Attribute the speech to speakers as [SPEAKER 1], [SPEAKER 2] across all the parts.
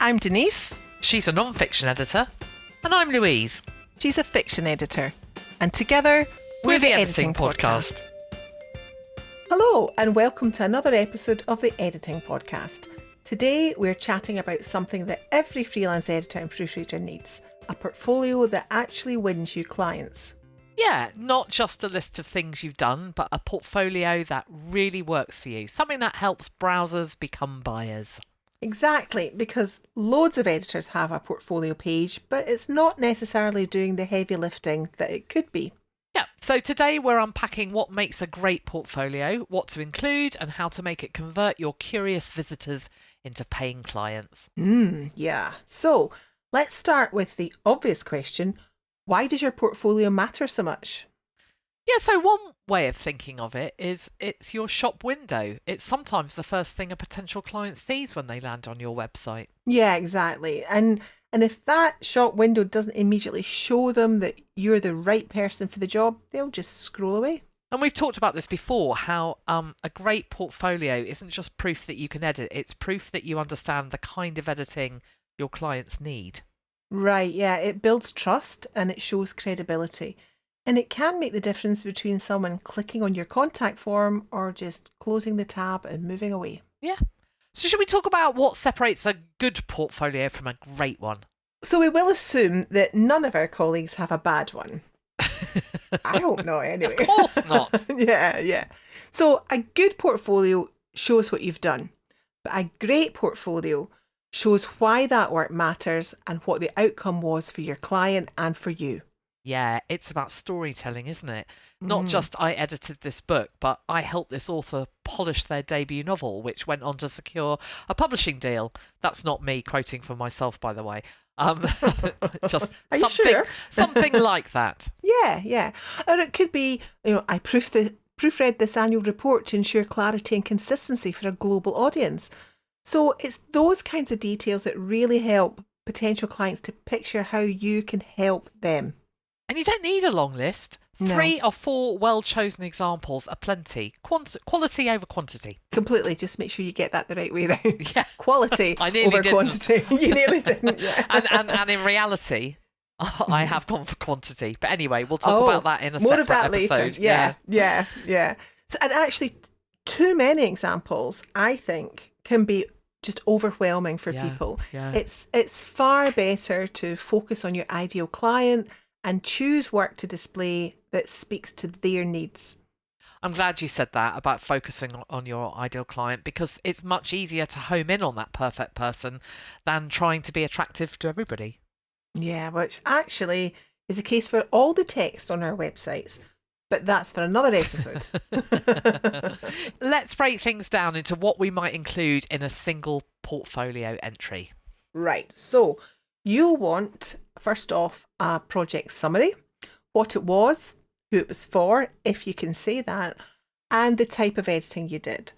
[SPEAKER 1] I'm Denise.
[SPEAKER 2] She's a non-fiction editor. And I'm Louise.
[SPEAKER 1] She's a fiction editor. And together,
[SPEAKER 2] we're the Editing Podcast.
[SPEAKER 1] Hello, and welcome to another episode of the Editing Podcast. Today, we're chatting about something that every freelance editor and proofreader needs, a portfolio that actually wins you clients.
[SPEAKER 2] Yeah, not just a list of things you've done, but a portfolio that really works for you. Something that helps browsers become buyers.
[SPEAKER 1] Exactly, because loads of editors have a portfolio page, but it's not necessarily doing the heavy lifting that it could be.
[SPEAKER 2] Yeah, so today we're unpacking what makes a great portfolio, what to include, and how to make it convert your curious visitors into paying clients.
[SPEAKER 1] Yeah. So let's start with the obvious question. Why does your portfolio matter so much?
[SPEAKER 2] Yeah, so one way of thinking of it is it's your shop window. It's sometimes the first thing a potential client sees when they land on your website.
[SPEAKER 1] Yeah, exactly. And if that shop window doesn't immediately show them that you're the right person for the job, they'll just scroll away.
[SPEAKER 2] And we've talked about this before, how a great portfolio isn't just proof that you can edit, it's proof that you understand the kind of editing your clients need.
[SPEAKER 1] Right, yeah, it builds trust and it shows credibility. And it can make the difference between someone clicking on your contact form or just closing the tab and moving away.
[SPEAKER 2] Yeah. So should we talk about what separates a good portfolio from a great one?
[SPEAKER 1] So we will assume that none of our colleagues have a bad one. I don't know anyway.
[SPEAKER 2] Of course not.
[SPEAKER 1] Yeah. So a good portfolio shows what you've done, but a great portfolio shows why that work matters and what the outcome was for your client and for you.
[SPEAKER 2] Yeah, it's about storytelling, isn't it? Not just I edited this book, but I helped this author polish their debut novel, which went on to secure a publishing deal. That's not me quoting for myself, by the way. Just something like that.
[SPEAKER 1] Yeah. Or it could be, I proofread this annual report to ensure clarity and consistency for a global audience. So it's those kinds of details that really help potential clients to picture how you can help them.
[SPEAKER 2] And you don't need a long list.
[SPEAKER 1] No.
[SPEAKER 2] 3 or 4 well-chosen examples are plenty. Quality over quantity.
[SPEAKER 1] Completely. Just make sure you get that the right way around.
[SPEAKER 2] Yeah.
[SPEAKER 1] Quality
[SPEAKER 2] I nearly
[SPEAKER 1] over
[SPEAKER 2] didn't.
[SPEAKER 1] quantity. You nearly didn't, yeah.
[SPEAKER 2] and in reality, I have gone for quantity. But anyway, we'll talk about that in a
[SPEAKER 1] more
[SPEAKER 2] separate
[SPEAKER 1] of that
[SPEAKER 2] episode.
[SPEAKER 1] Later. Yeah. So, and actually, too many examples, I think, can be just overwhelming for people.
[SPEAKER 2] Yeah.
[SPEAKER 1] It's far better to focus on your ideal client and choose work to display that speaks to their needs.
[SPEAKER 2] I'm glad you said that about focusing on your ideal client, because it's much easier to home in on that perfect person than trying to be attractive to everybody.
[SPEAKER 1] Yeah, which actually is a case for all the text on our websites. But that's for another episode.
[SPEAKER 2] Let's break things down into what we might include in a single portfolio entry.
[SPEAKER 1] Right. So you'll want, first off, a project summary, what it was, who it was for, if you can say that, and the type of editing you did.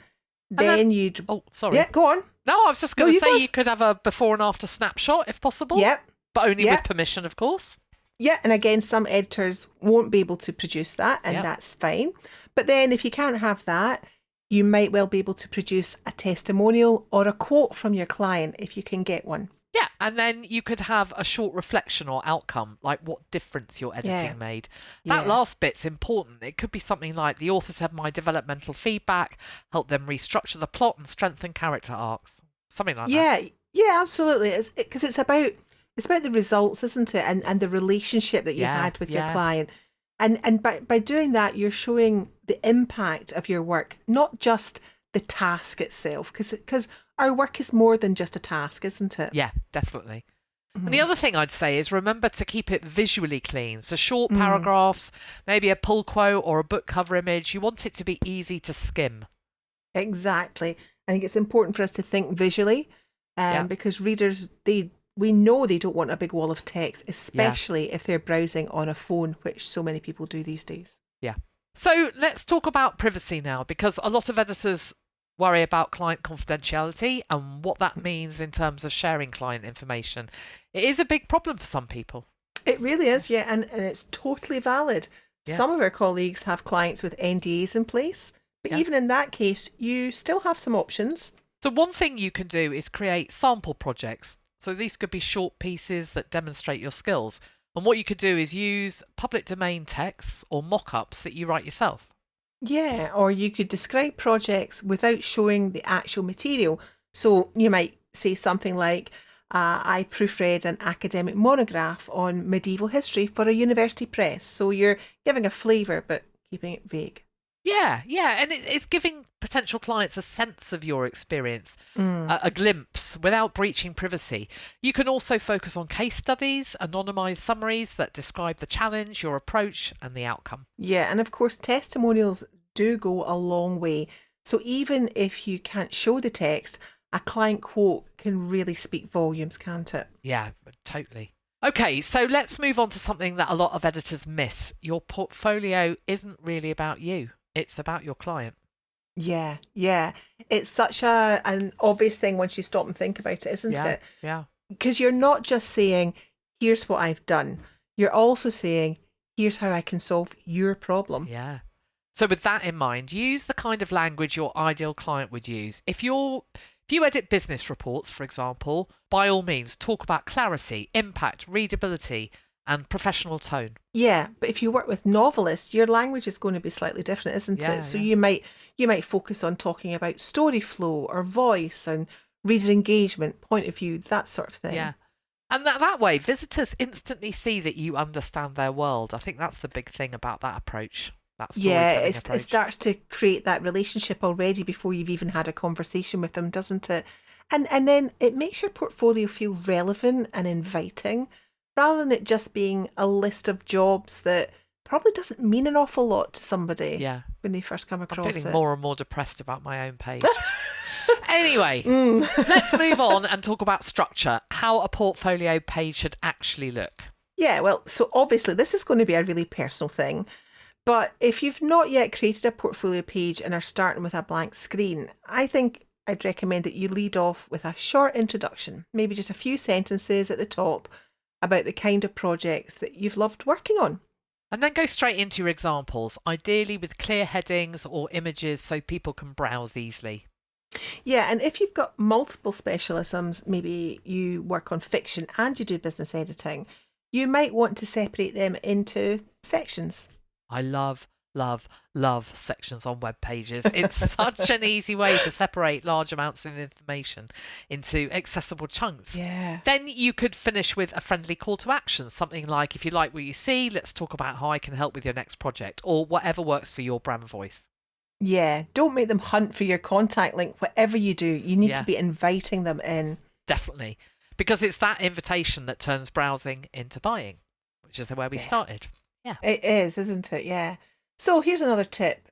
[SPEAKER 1] Then you'd...
[SPEAKER 2] Oh, sorry.
[SPEAKER 1] Yeah, go on.
[SPEAKER 2] No, I was just going to say you could have a before and after snapshot if possible.
[SPEAKER 1] Yep.
[SPEAKER 2] But only with permission, of course.
[SPEAKER 1] Yeah, and again, some editors won't be able to produce that, and that's fine. But then if you can't have that, you might well be able to produce a testimonial or a quote from your client if you can get one.
[SPEAKER 2] Yeah, and then you could have a short reflection or outcome, like what difference your editing made. That last bit's important. It could be something like the author said my developmental feedback helped them restructure the plot and strengthen character arcs. Something like that.
[SPEAKER 1] Yeah, absolutely. Because it's about the results, isn't it? And the relationship that you had with your client. And by doing that, you're showing the impact of your work, not just the task itself, because our work is more than just a task, isn't it?
[SPEAKER 2] Yeah, definitely. And the other thing I'd say is remember to keep it visually clean. So short paragraphs, maybe a pull quote or a book cover image. You want it to be easy to skim.
[SPEAKER 1] Exactly. I think it's important for us to think visually because readers, we know they don't want a big wall of text, especially if they're browsing on a phone, which so many people do these days.
[SPEAKER 2] Yeah. So let's talk about privacy now, because a lot of editors worry about client confidentiality and what that means in terms of sharing client information. It is a big problem for some people.
[SPEAKER 1] It really is, yeah, and it's totally valid. Yeah. Some of our colleagues have clients with NDAs in place, but even in that case, you still have some options.
[SPEAKER 2] So one thing you can do is create sample projects. So these could be short pieces that demonstrate your skills. And what you could do is use public domain texts or mock-ups that you write yourself.
[SPEAKER 1] Yeah, or you could describe projects without showing the actual material. So you might say something like, I proofread an academic monograph on medieval history for a university press. So you're giving a flavour, but keeping it vague.
[SPEAKER 2] Yeah, and it's giving potential clients a sense of your experience, a glimpse without breaching privacy. You can also focus on case studies, anonymised summaries that describe the challenge, your approach, and the outcome.
[SPEAKER 1] Yeah, and of course, testimonials do go a long way. So even if you can't show the text, a client quote can really speak volumes, can't it?
[SPEAKER 2] Yeah, totally. Okay, so let's move on to something that a lot of editors miss. Your portfolio isn't really about you. It's about your client.
[SPEAKER 1] Yeah. It's such an obvious thing once you stop and think about it, isn't it?
[SPEAKER 2] Yeah.
[SPEAKER 1] Because you're not just saying, here's what I've done. You're also saying, here's how I can solve your problem.
[SPEAKER 2] Yeah. So with that in mind, use the kind of language your ideal client would use. If you edit business reports, for example, by all means, talk about clarity, impact, readability, and professional tone.
[SPEAKER 1] Yeah, but if you work with novelists, your language is going to be slightly different, isn't it? So you might focus on talking about story flow or voice and reader engagement, point of view, that sort of thing.
[SPEAKER 2] Yeah. And that way, visitors instantly see that you understand their world. I think that's the big thing about that approach. That storytelling approach.
[SPEAKER 1] It starts to create that relationship already before you've even had a conversation with them, doesn't it? And then it makes your portfolio feel relevant and inviting, rather than it just being a list of jobs that probably doesn't mean an awful lot to somebody when they first come across it.
[SPEAKER 2] I'm feeling more and more depressed about my own page. Anyway, let's move on and talk about structure, how a portfolio page should actually look.
[SPEAKER 1] Yeah, well, so obviously this is going to be a really personal thing, but if you've not yet created a portfolio page and are starting with a blank screen, I think I'd recommend that you lead off with a short introduction, maybe just a few sentences at the top about the kind of projects that you've loved working on.
[SPEAKER 2] And then go straight into your examples, ideally with clear headings or images so people can browse easily.
[SPEAKER 1] Yeah, and if you've got multiple specialisms, maybe you work on fiction and you do business editing, you might want to separate them into sections.
[SPEAKER 2] I love sections on web pages. It's such an easy way to separate large amounts of information into accessible chunks.
[SPEAKER 1] Yeah.
[SPEAKER 2] Then you could finish with a friendly call to action, something like, if you like what you see, let's talk about how I can help with your next project, or whatever works for your brand voice.
[SPEAKER 1] Yeah, don't make them hunt for your contact link. Whatever you do, you need to be inviting them in.
[SPEAKER 2] Definitely. Because it's that invitation that turns browsing into buying, which is where we started. Yeah.
[SPEAKER 1] It is, isn't it? Yeah. So here's another tip.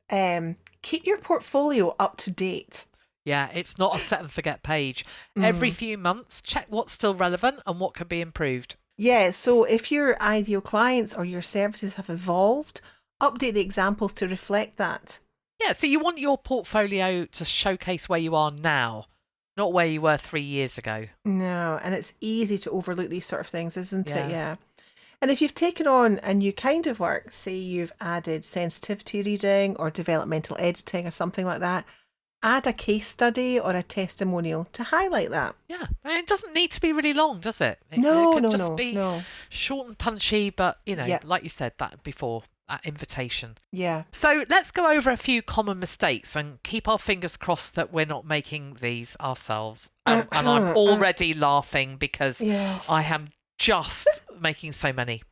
[SPEAKER 1] Keep your portfolio up to date.
[SPEAKER 2] Yeah, it's not a set and forget page. Every few months, check what's still relevant and what can be improved.
[SPEAKER 1] Yeah, so if your ideal clients or your services have evolved, update the examples to reflect that.
[SPEAKER 2] Yeah, so you want your portfolio to showcase where you are now, not where you were 3 years ago.
[SPEAKER 1] No, and it's easy to overlook these sort of things, isn't it? Yeah. And if you've taken on a new kind of work, say you've added sensitivity reading or developmental editing or something like that, add a case study or a testimonial to highlight that.
[SPEAKER 2] Yeah, it doesn't need to be really long, does it? It
[SPEAKER 1] can
[SPEAKER 2] just be short and punchy, but, like you said that before, that invitation.
[SPEAKER 1] Yeah.
[SPEAKER 2] So let's go over a few common mistakes and keep our fingers crossed that we're not making these ourselves. And I'm already laughing because I am just making so many.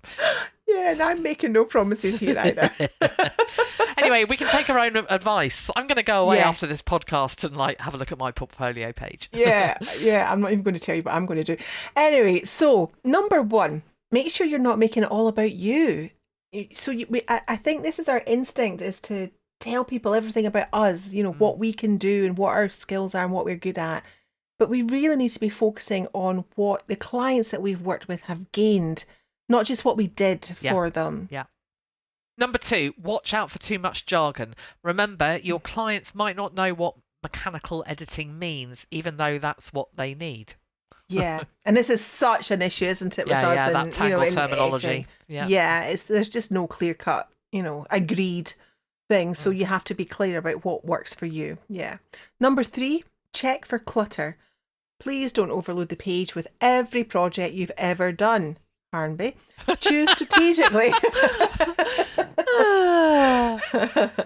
[SPEAKER 1] Yeah, and I'm making no promises here either.
[SPEAKER 2] Anyway, we can take our own advice. I'm going to go away after this podcast and have a look at my portfolio page.
[SPEAKER 1] Yeah, I'm not even going to tell you what I'm going to do. Anyway, so number one, make sure you're not making it all about you. So I think this is our instinct, is to tell people everything about us, what we can do and what our skills are and what we're good at. But we really need to be focusing on what the clients that we've worked with have gained, not just what we did for them.
[SPEAKER 2] Yeah. Number two, watch out for too much jargon. Remember, your clients might not know what mechanical editing means, even though that's what they need.
[SPEAKER 1] Yeah, and this is such an issue, isn't it, with us?
[SPEAKER 2] Yeah, that
[SPEAKER 1] and,
[SPEAKER 2] tangled terminology.
[SPEAKER 1] There's just no clear cut, agreed thing. So you have to be clear about what works for you. Yeah. Number three, check for clutter. Please don't overload the page with every project you've ever done, Harnby. Choose strategically.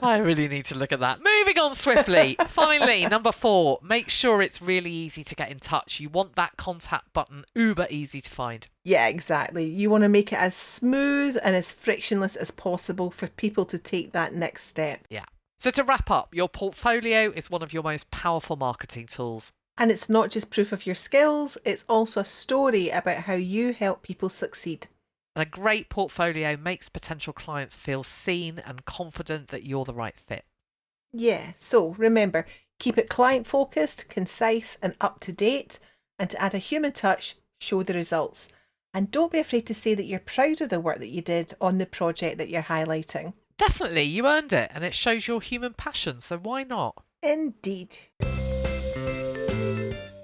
[SPEAKER 2] I really need to look at that. Moving on swiftly. Finally, number 4, make sure it's really easy to get in touch. You want that contact button uber easy to find.
[SPEAKER 1] Yeah, exactly. You want to make it as smooth and as frictionless as possible for people to take that next step.
[SPEAKER 2] Yeah. So to wrap up, your portfolio is one of your most powerful marketing tools.
[SPEAKER 1] And it's not just proof of your skills, it's also a story about how you help people succeed.
[SPEAKER 2] And a great portfolio makes potential clients feel seen and confident that you're the right fit.
[SPEAKER 1] Yeah, so remember, keep it client focused, concise and up to date. And to add a human touch, show the results. And don't be afraid to say that you're proud of the work that you did on the project that you're highlighting.
[SPEAKER 2] Definitely, you earned it and it shows your human passion, so why not?
[SPEAKER 1] Indeed.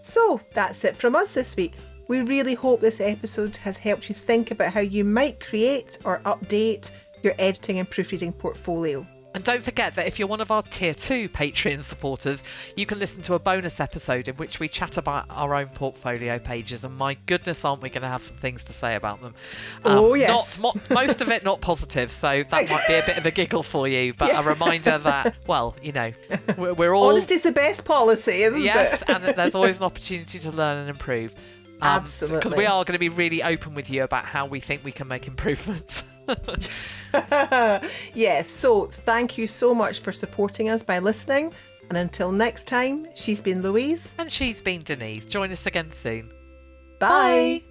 [SPEAKER 1] So that's it from us this week. We really hope this episode has helped you think about how you might create or update your editing and proofreading portfolio.
[SPEAKER 2] And don't forget that if you're one of our Tier 2 Patreon supporters, you can listen to a bonus episode in which we chat about our own portfolio pages. And my goodness, aren't we going to have some things to say about them?
[SPEAKER 1] Oh, yes.
[SPEAKER 2] Most of it not positive, so that might be a bit of a giggle for you. But a reminder that, well, you know, we're all...
[SPEAKER 1] Honesty's the best policy, isn't it?
[SPEAKER 2] Yes, and there's always an opportunity to learn and improve.
[SPEAKER 1] Absolutely.
[SPEAKER 2] Because we are going to be really open with you about how we think we can make improvements.
[SPEAKER 1] Yes, so thank you so much for supporting us by listening. And until next time, she's been Louise.
[SPEAKER 2] And she's been Denise. Join us again soon.
[SPEAKER 1] Bye.